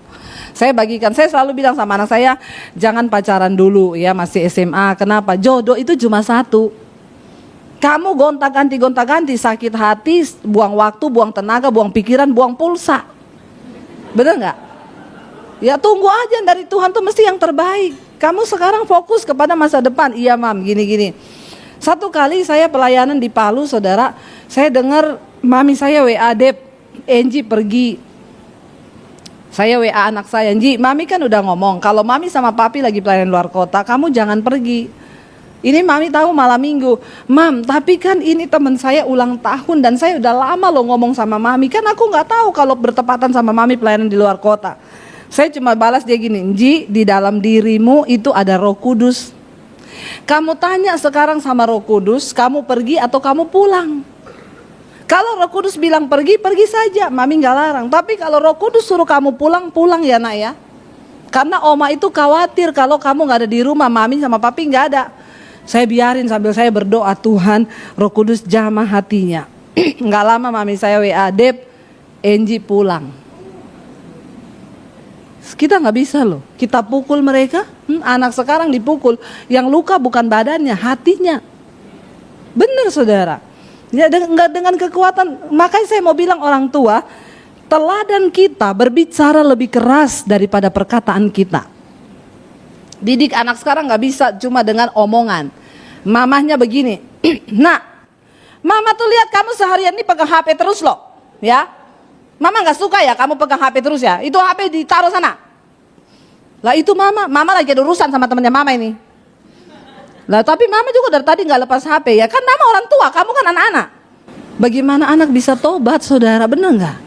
Saya bagikan, saya selalu bilang sama anak saya, jangan pacaran dulu ya, masih SMA. Kenapa? Jodoh itu cuma satu. Kamu gonta-ganti, sakit hati, buang waktu, buang tenaga, buang pikiran, buang pulsa. Bener gak? Ya tunggu aja, dari Tuhan tuh mesti yang terbaik. Kamu sekarang fokus kepada masa depan. Iya mam, gini-gini. Satu kali saya pelayanan di Palu, saudara, saya dengar mami saya WA, Dep, Enji pergi. Saya WA anak saya, Nji, mami kan udah ngomong, kalau mami sama papi lagi pelayanan luar kota, kamu jangan pergi. Ini mami tahu malam minggu. Mam, tapi kan ini teman saya ulang tahun dan saya udah lama loh ngomong sama mami. Kan aku gak tahu kalau bertepatan sama mami pelayanan di luar kota. Saya cuma balas dia gini, Nji, di dalam dirimu itu ada Roh Kudus. Kamu tanya sekarang sama Roh Kudus, kamu pergi atau kamu pulang? Kalau Roh Kudus bilang pergi, pergi saja, Mami nggak larang. Tapi kalau Roh Kudus suruh kamu pulang, pulang ya nak ya. Karena oma itu khawatir kalau kamu nggak ada di rumah, Mami sama Papi nggak ada. Saya biarin sambil saya berdoa, Tuhan Roh Kudus jamah hatinya. Nggak lama Mami saya WA, Dep, Enji pulang. Kita nggak bisa loh, kita pukul mereka. Anak sekarang dipukul, yang luka bukan badannya, hatinya. Benar saudara. Ya, dengan kekuatan, makanya saya mau bilang orang tua, teladan kita berbicara lebih keras daripada perkataan kita. Didik anak sekarang nggak bisa cuma dengan omongan. Mamahnya begini, nak, mama tuh lihat kamu seharian ini pegang HP terus loh, ya. Mama nggak suka ya kamu pegang HP terus ya. Itu HP ditaruh sana. Lah itu mama lagi ada urusan sama temannya mama ini. Lah tapi mama juga dari tadi nggak lepas HP ya. Kan mama orang tua, kamu kan anak-anak. Bagaimana anak bisa tobat saudara, benar nggak?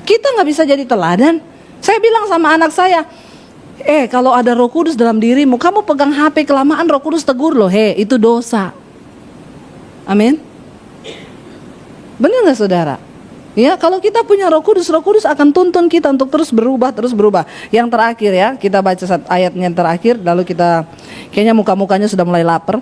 Kita nggak bisa jadi teladan. Saya bilang sama anak saya, kalau ada Roh Kudus dalam dirimu, kamu pegang HP kelamaan Roh Kudus tegur loh, itu dosa. Amin. Benar nggak saudara? Ya, kalau kita punya Roh Kudus akan tuntun kita untuk terus berubah. Yang terakhir ya, kita baca ayatnya yang terakhir, lalu kita kayaknya muka-mukanya sudah mulai lapar.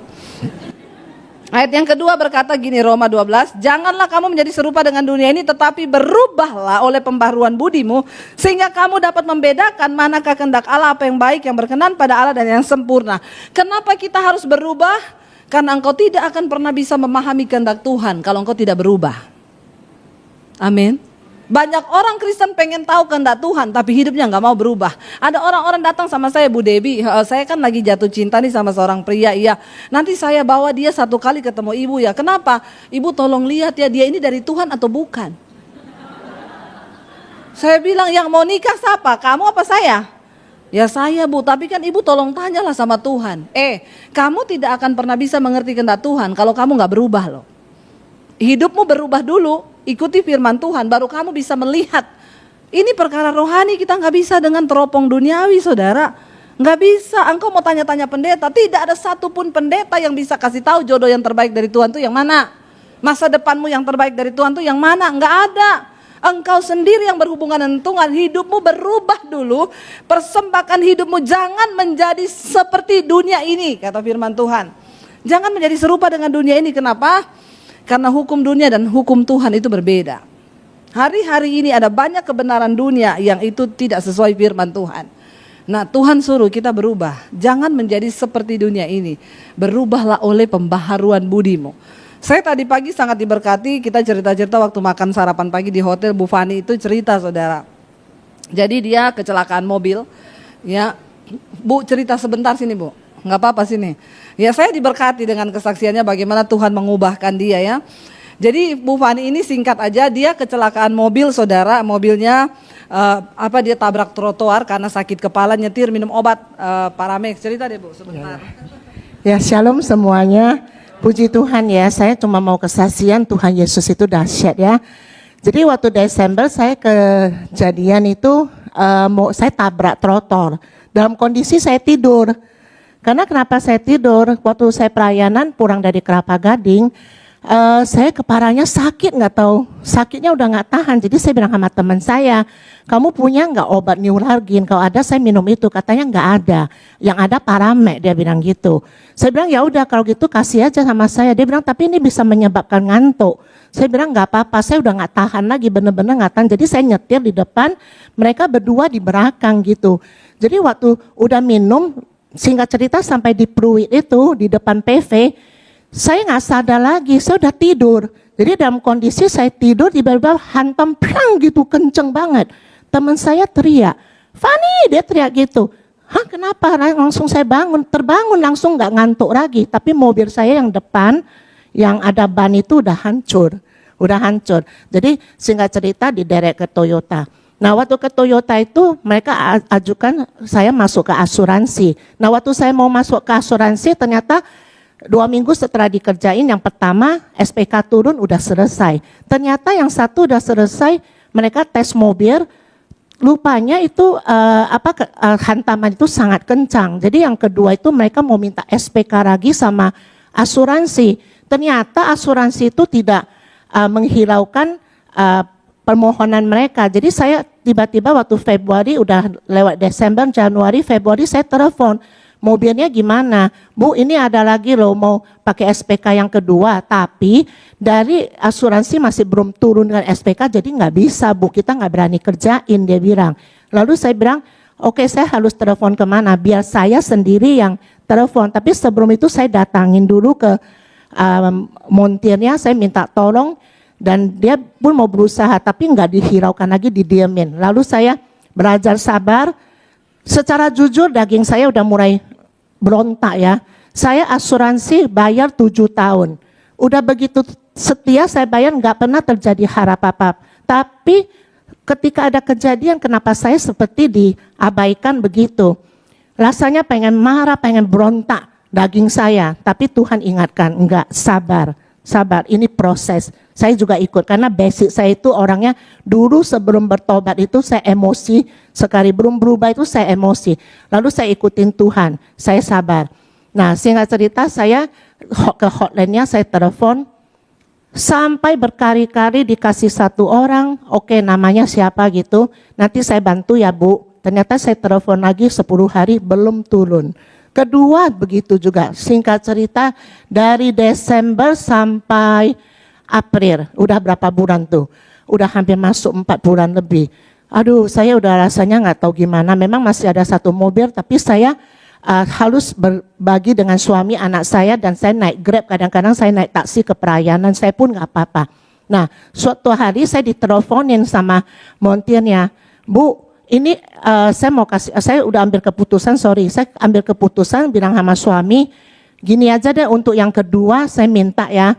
Ayat yang kedua berkata gini, Roma 12, janganlah kamu menjadi serupa dengan dunia ini, tetapi berubahlah oleh pembaharuan budimu, sehingga kamu dapat membedakan manakah kehendak Allah, apa yang baik, yang berkenan pada Allah dan yang sempurna. Kenapa kita harus berubah? Karena engkau tidak akan pernah bisa memahami kehendak Tuhan kalau engkau tidak berubah. Amin. Banyak orang Kristen pengen tahu kehendak Tuhan tapi hidupnya nggak mau berubah. Ada orang-orang datang sama saya, Bu Debi, saya kan lagi jatuh cinta nih sama seorang pria. Iya, nanti saya bawa dia 1 kali ketemu ibu ya. Kenapa? Ibu tolong lihat ya, dia ini dari Tuhan atau bukan. Saya bilang, yang mau nikah siapa? Kamu apa saya? Ya saya Bu, tapi kan ibu tolong tanyalah sama Tuhan. Kamu tidak akan pernah bisa mengerti kehendak Tuhan kalau kamu nggak berubah loh. Hidupmu berubah dulu, ikuti firman Tuhan, baru kamu bisa melihat. Ini perkara rohani, kita nggak bisa dengan teropong duniawi saudara. Nggak bisa, engkau mau tanya-tanya pendeta, tidak ada satupun pendeta yang bisa kasih tahu jodoh yang terbaik dari Tuhan itu yang mana. Masa depanmu yang terbaik dari Tuhan itu yang mana, nggak ada. Engkau sendiri yang berhubungan dengan Tuhan, hidupmu berubah dulu. Persembahkan hidupmu, jangan menjadi seperti dunia ini, kata firman Tuhan. Jangan menjadi serupa dengan dunia ini, kenapa? Karena hukum dunia dan hukum Tuhan itu berbeda. Hari-hari ini ada banyak kebenaran dunia yang itu tidak sesuai firman Tuhan. Nah, Tuhan suruh kita berubah. Jangan menjadi seperti dunia ini. Berubahlah oleh pembaharuan budimu. Saya tadi pagi sangat diberkati, kita cerita-cerita waktu makan sarapan pagi di hotel. Bu Fani itu cerita saudara. Jadi dia kecelakaan mobil. Ya, Bu cerita sebentar sini Bu. Nggak apa-apa sini. Ya saya diberkati dengan kesaksiannya bagaimana Tuhan mengubahkan dia ya. Jadi Bu Fani ini singkat aja, dia kecelakaan mobil saudara. Mobilnya dia tabrak trotoar karena sakit kepala, nyetir minum obat Paramex. Cerita deh Bu sebentar. Ya shalom semuanya. Puji Tuhan ya, saya cuma mau kesaksian Tuhan Yesus itu dahsyat ya. Jadi waktu Desember saya kejadian itu saya tabrak trotoar. Dalam kondisi saya tidur. Karena kenapa saya tidur, waktu saya pelayanan pulang dari Kelapa Gading, saya kepalanya sakit, nggak tahu, sakitnya udah nggak tahan. Jadi saya bilang sama teman saya, kamu punya nggak obat Neuralgin? Kalau ada saya minum itu, katanya nggak ada. Yang ada Paramex, dia bilang gitu. Saya bilang ya udah kalau gitu kasih aja sama saya. Dia bilang tapi ini bisa menyebabkan ngantuk. Saya bilang nggak apa-apa, saya udah nggak tahan lagi, bener-bener nggak tahan. Jadi saya nyetir di depan, mereka berdua di belakang gitu. Jadi waktu udah minum, singkat cerita sampai di Pluit itu di depan PV, saya nggak sadar lagi, saya udah tidur. Jadi dalam kondisi saya tidur tiba-tiba hantam prang gitu kenceng banget. Teman saya teriak, Fani, dia teriak gitu. Hah kenapa? Langsung saya bangun, terbangun langsung nggak ngantuk lagi. Tapi mobil saya yang depan yang ada ban itu udah hancur. Jadi singkat cerita diderek ke Toyota. Nah waktu ke Toyota itu mereka ajukan saya masuk ke asuransi. Nah waktu saya mau masuk ke asuransi ternyata 2 minggu setelah dikerjain yang pertama SPK turun udah selesai. Ternyata yang satu udah selesai, mereka tes mobil, lupanya itu hantaman itu sangat kencang. Jadi yang kedua itu mereka mau minta SPK lagi sama asuransi. Ternyata asuransi itu tidak menghiraukan permohonan mereka. Jadi saya tiba-tiba waktu Februari, udah lewat Desember, Januari, Februari, saya telepon, mobilnya gimana? Bu, ini ada lagi loh mau pakai SPK yang kedua, tapi dari asuransi masih belum turun dengan SPK, jadi nggak bisa Bu, kita nggak berani kerjain, dia bilang. Lalu saya bilang, oke, saya harus telepon kemana? Biar saya sendiri yang telepon, tapi sebelum itu saya datangin dulu ke montirnya, saya minta tolong, dan dia pun mau berusaha, tapi nggak dihiraukan lagi, didiemin. Lalu saya belajar sabar. Secara jujur daging saya udah mulai berontak ya. Saya asuransi bayar 7 tahun. Udah begitu setia saya bayar, nggak pernah terjadi hal apa-apa. Tapi ketika ada kejadian, kenapa saya seperti diabaikan begitu? Rasanya pengen marah, pengen berontak daging saya. Tapi Tuhan ingatkan, enggak, sabar. Sabar, ini proses. Saya juga ikut karena basic saya itu orangnya dulu sebelum bertobat itu saya emosi, sekali belum berubah itu saya emosi. Lalu saya ikutin Tuhan, saya sabar. Nah, singkat cerita saya ke hotline-nya saya telepon sampai berkali-kali dikasih satu orang, oke, namanya siapa gitu. Nanti saya bantu ya Bu. Ternyata saya telepon lagi 10 hari belum turun. Kedua begitu juga, singkat cerita dari Desember sampai April, udah berapa bulan tuh? Udah hampir masuk 4 bulan lebih. Aduh, saya udah rasanya nggak tahu gimana. Memang masih ada satu mobil, tapi saya harus berbagi dengan suami anak saya dan saya naik Grab. Kadang-kadang saya naik taksi ke perayaan, saya pun nggak apa-apa. Nah, suatu hari saya diteleponin sama montirnya, Bu, ini saya udah ambil keputusan, saya ambil keputusan bilang sama suami, gini aja deh untuk yang kedua saya minta ya,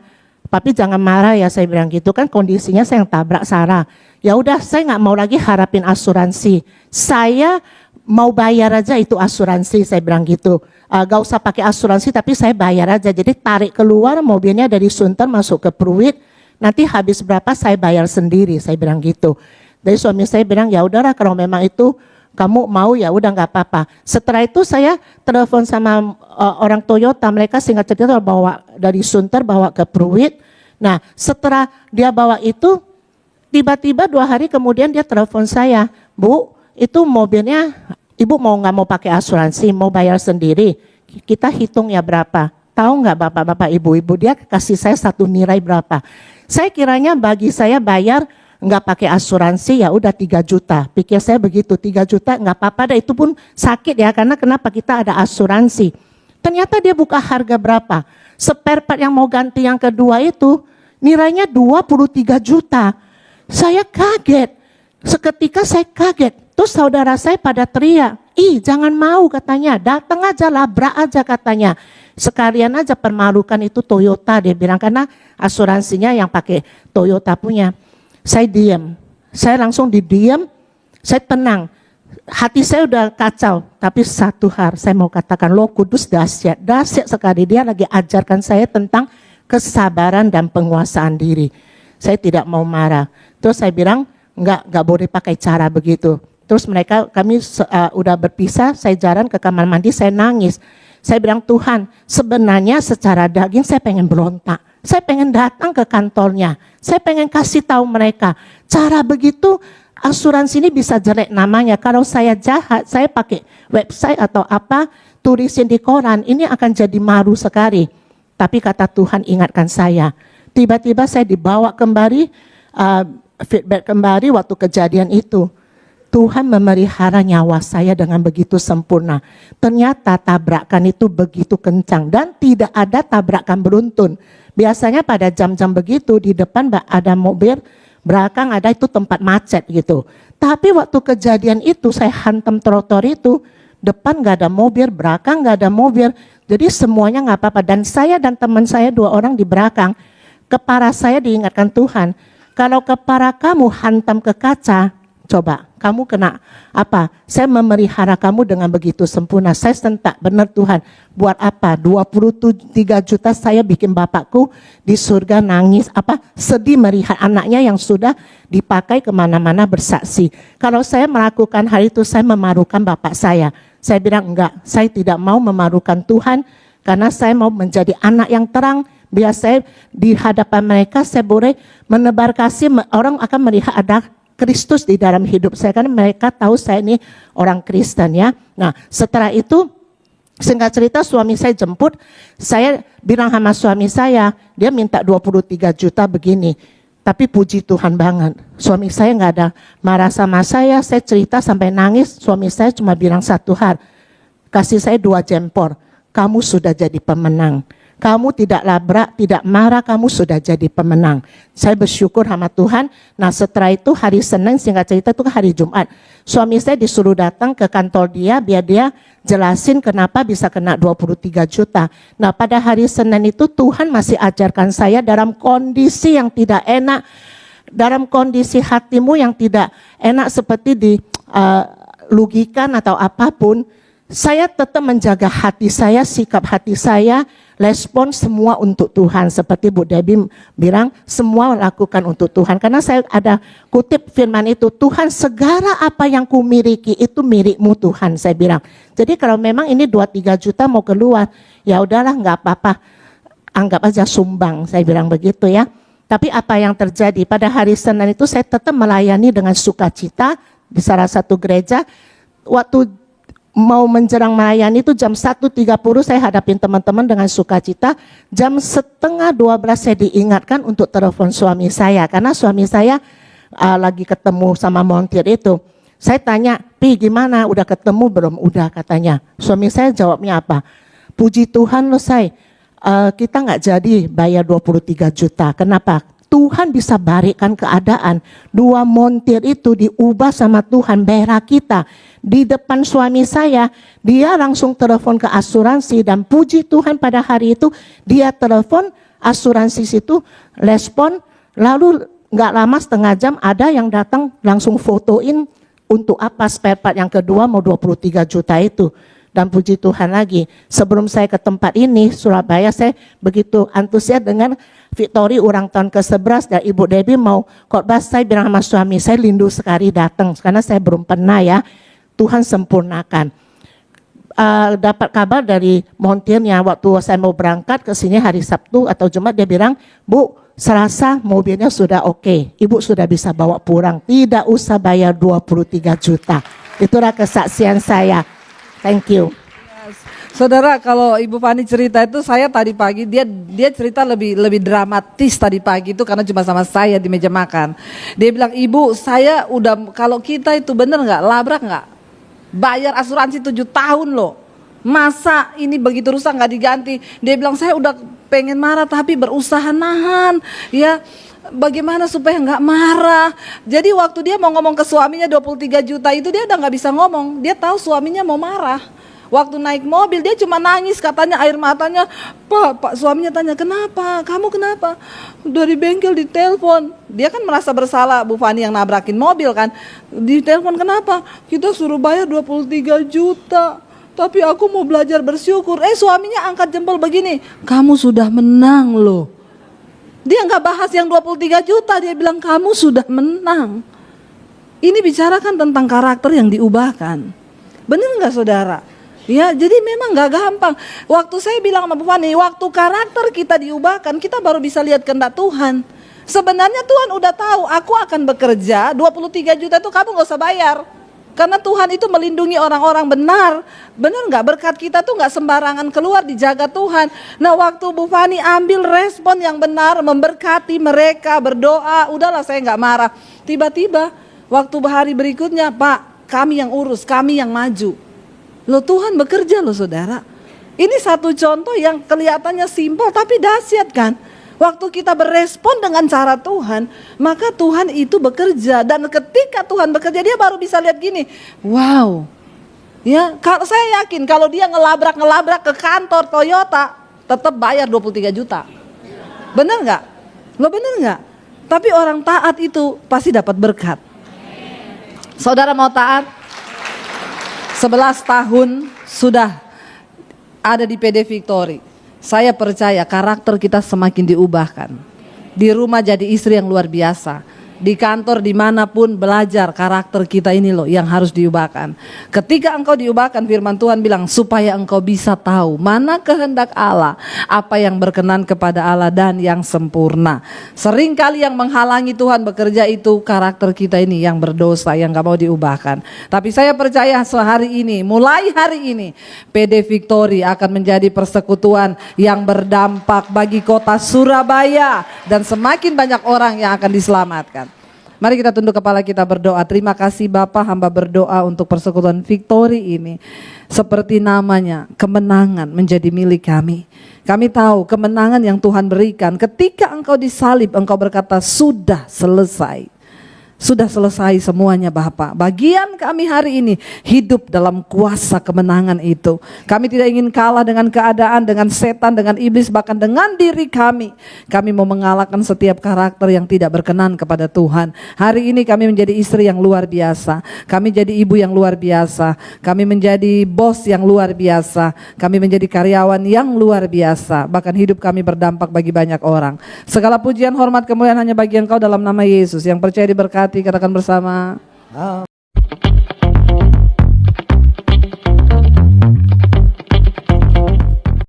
tapi jangan marah ya, saya bilang gitu kan kondisinya saya yang tabrak Sarah. Ya udah, saya nggak mau lagi harapin asuransi, saya mau bayar aja itu asuransi, saya bilang gitu. Gak usah pakai asuransi tapi saya bayar aja, jadi tarik keluar mobilnya dari Sunter masuk ke Pruit, nanti habis berapa saya bayar sendiri, saya bilang gitu. Dari suami saya bilang ya udahlah kalau memang itu kamu mau ya udah nggak apa-apa. Setelah itu saya telepon sama orang Toyota, mereka singkat cerita bawa dari Sunter bawa ke Pruit. Nah setelah dia bawa itu tiba-tiba 2 hari kemudian dia telepon saya, Bu itu mobilnya Ibu mau nggak mau pakai asuransi, mau bayar sendiri, kita hitung ya berapa. Tahu nggak bapak-bapak ibu-ibu, dia kasih saya satu nilai berapa. Saya kiranya bagi saya bayar nggak pakai asuransi ya udah 3 juta. Pikir saya begitu, 3 juta nggak apa-apa, itu pun sakit ya karena kenapa kita ada asuransi. Ternyata dia buka harga berapa? Spare part yang mau ganti yang kedua itu nilainya 23 juta. Saya kaget, seketika saya kaget. Terus saudara saya pada teriak, ih jangan mau katanya, datang aja labrak aja katanya. Sekalian aja permalukan itu Toyota, dia bilang karena asuransinya yang pakai Toyota punya. Saya diam, saya langsung didiam, saya tenang. Hati saya udah kacau, tapi satu hal saya mau katakan, Roh Kudus dahsyat sekali. Dia lagi ajarkan saya tentang kesabaran dan penguasaan diri. Saya tidak mau marah. Terus saya bilang, enggak boleh pakai cara begitu. Terus kami udah berpisah, saya jalan ke kamar mandi, saya nangis. Saya bilang, Tuhan, sebenarnya secara daging saya pengen berontak. Saya pengen datang ke kantornya. Saya pengen kasih tahu mereka, cara begitu asuransi ini bisa jelek namanya. Kalau saya jahat, saya pakai website atau apa, tulisin di koran, ini akan jadi malu sekali. Tapi kata Tuhan ingatkan saya. Tiba-tiba saya dibawa kembali, feedback kembali waktu kejadian itu. Tuhan memelihara nyawa saya dengan begitu sempurna. Ternyata tabrakan itu begitu kencang dan tidak ada tabrakan beruntun. Biasanya pada jam-jam begitu di depan ada mobil, belakang ada itu tempat macet gitu. Tapi waktu kejadian itu saya hantam trotoar itu, depan gak ada mobil, belakang gak ada mobil. Jadi semuanya gak apa-apa. Dan saya dan teman saya 2 orang di belakang, kepala saya diingatkan Tuhan, kalau kepala kamu hantam ke kaca, coba, kamu kena apa? Saya memelihara kamu dengan begitu sempurna. Saya sentak, benar Tuhan. Buat apa? 23 juta saya bikin bapakku di surga nangis. Sedih melihat anaknya yang sudah dipakai kemana-mana bersaksi. Kalau saya melakukan hal itu, saya memarukan bapak saya. Saya bilang enggak, saya tidak mau memarukan Tuhan. Karena saya mau menjadi anak yang terang, biar saya di hadapan mereka saya boleh menebar kasih, orang akan melihat ada Kristus di dalam hidup saya, karena mereka tahu saya ini orang Kristen ya. Nah setelah itu singkat cerita suami saya jemput, saya bilang sama suami saya, dia minta 23 juta begini. Tapi puji Tuhan banget, suami saya nggak ada marah sama saya cerita sampai nangis, suami saya cuma bilang satu hal, kasih saya 2 jempol, kamu sudah jadi pemenang. Kamu tidak labrak, tidak marah, kamu sudah jadi pemenang. Saya bersyukur sama Tuhan. Nah setelah itu hari Senin, singkat cerita itu hari Jumat. Suami saya disuruh datang ke kantor dia, biar dia jelasin kenapa bisa kena 23 juta. Nah pada hari Senin itu Tuhan masih ajarkan saya dalam kondisi yang tidak enak. Dalam kondisi hatimu yang tidak enak seperti dilugikan atau apapun. Saya tetap menjaga hati saya, sikap hati saya, respon semua untuk Tuhan. Seperti Bu Debbie bilang, semua lakukan untuk Tuhan. Karena saya ada kutip firman itu, Tuhan segala apa yang ku miliki itu milikmu Tuhan, saya bilang. Jadi kalau memang ini 2-3 juta mau keluar, ya udahlah nggak apa-apa, anggap aja sumbang, saya bilang begitu ya. Tapi apa yang terjadi pada hari Senin itu saya tetap melayani dengan sukacita di salah satu gereja. Waktu mau menjelang melayani itu jam 1.30 saya hadapin teman-teman dengan sukacita. Jam 11:30 saya diingatkan untuk telepon suami saya. Karena suami saya lagi ketemu sama montir itu. Saya tanya, Pi gimana, udah ketemu belum? Udah katanya. Suami saya jawabnya apa? Puji Tuhan loh say, kita nggak jadi bayar 23 juta. Kenapa? Tuhan bisa balikkan keadaan. 2 montir itu diubah sama Tuhan, berak kita. Di depan suami saya, dia langsung telepon ke asuransi dan puji Tuhan pada hari itu dia telepon asuransi situ, respon, lalu nggak lama setengah jam ada yang datang langsung fotoin untuk apa spare part yang kedua mau 23 juta itu. Dan puji Tuhan lagi, sebelum saya ke tempat ini, Surabaya, saya begitu antusias dengan Victory ulang tahun ke-11 dan Ibu Debbie mau khotbah. Saya bilang sama suami, saya rindu sekali datang, karena saya belum pernah ya, Tuhan sempurnakan. Dapat kabar dari montirnya, waktu saya mau berangkat ke sini hari Sabtu atau Jumat, dia bilang, Bu, Selasa mobilnya sudah oke, Ibu sudah bisa bawa pulang, tidak usah bayar 23 juta. Itulah kesaksian saya. Thank you. Saudara, kalau Ibu Fani cerita itu, saya tadi pagi dia cerita lebih dramatis tadi pagi itu karena cuma sama saya di meja makan. Dia bilang, Ibu, saya udah, kalau kita itu bener nggak, labrak nggak, bayar asuransi 7 tahun loh. Masa ini begitu rusak nggak diganti? Dia bilang, saya udah pengen marah tapi berusaha nahan, ya. Bagaimana supaya nggak marah? Jadi waktu dia mau ngomong ke suaminya 23 juta itu dia udah nggak bisa ngomong. Dia tahu suaminya mau marah. Waktu naik mobil dia cuma nangis, katanya air matanya. Pak suaminya tanya, kenapa? Kamu kenapa? Dari bengkel ditelepon. Dia kan merasa bersalah, Bu Fani yang nabrakin mobil kan. Ditelepon kenapa? Kita suruh bayar 23 juta. Tapi aku mau belajar bersyukur. Suaminya angkat jempol begini, kamu sudah menang loh. Dia nggak bahas yang 23 juta, dia bilang kamu sudah menang. Ini bicarakan tentang karakter yang diubahkan. Benar nggak saudara? Ya, jadi memang nggak gampang. Waktu saya bilang sama Bu Fani, waktu karakter kita diubahkan, kita baru bisa lihat kehendak Tuhan. Sebenarnya Tuhan udah tahu, aku akan bekerja 23 juta itu kamu nggak usah bayar. Karena Tuhan itu melindungi orang-orang benar. Benar nggak? Berkat kita tuh nggak sembarangan keluar, dijaga Tuhan. Nah waktu Bu Fani ambil respon yang benar, memberkati mereka, berdoa, udahlah saya nggak marah. Tiba-tiba waktu hari berikutnya, Pak, kami yang urus, kami yang maju. Loh Tuhan bekerja loh saudara. Ini satu contoh yang kelihatannya simpel tapi dahsyat kan. Waktu kita berespon dengan cara Tuhan, maka Tuhan itu bekerja. Dan ketika Tuhan bekerja, dia baru bisa lihat gini, wow. Ya, kalau saya yakin kalau dia ngelabrak ke kantor Toyota, tetap bayar 23 juta. Benar nggak? Lo benar nggak? Tapi orang taat itu pasti dapat berkat. Saudara mau taat? 11 tahun sudah ada di PD Victory. Saya percaya karakter kita semakin diubahkan. Di rumah jadi istri yang luar biasa. di kantor, dimanapun belajar karakter kita ini loh yang harus diubahkan. Ketika engkau diubahkan, firman Tuhan bilang supaya engkau bisa tahu mana kehendak Allah, apa yang berkenan kepada Allah dan yang sempurna. Seringkali yang menghalangi Tuhan bekerja itu karakter kita ini yang berdosa, yang gak mau diubahkan. Tapi saya percaya sehari ini, mulai hari ini, PD Victory akan menjadi persekutuan yang berdampak bagi kota Surabaya dan semakin banyak orang yang akan diselamatkan. Mari kita tunduk kepala kita berdoa. Terima kasih Bapa, hamba berdoa untuk persekutuan Victory ini. Seperti namanya, kemenangan menjadi milik kami. Kami tahu kemenangan yang Tuhan berikan ketika engkau disalib, engkau berkata sudah selesai. Sudah selesai semuanya Bapa. Bagian kami hari ini hidup dalam kuasa kemenangan itu. Kami tidak ingin kalah dengan keadaan, dengan setan, dengan iblis, bahkan dengan diri kami. Kami mau mengalahkan setiap karakter yang tidak berkenan kepada Tuhan. Hari ini kami menjadi istri yang luar biasa. Kami jadi ibu yang luar biasa. Kami menjadi bos yang luar biasa. Kami menjadi karyawan yang luar biasa. Bahkan hidup kami berdampak bagi banyak orang. Segala pujian, hormat, kemuliaan hanya bagi Engkau dalam nama Yesus. Yang percaya diberkati, katakan bersama.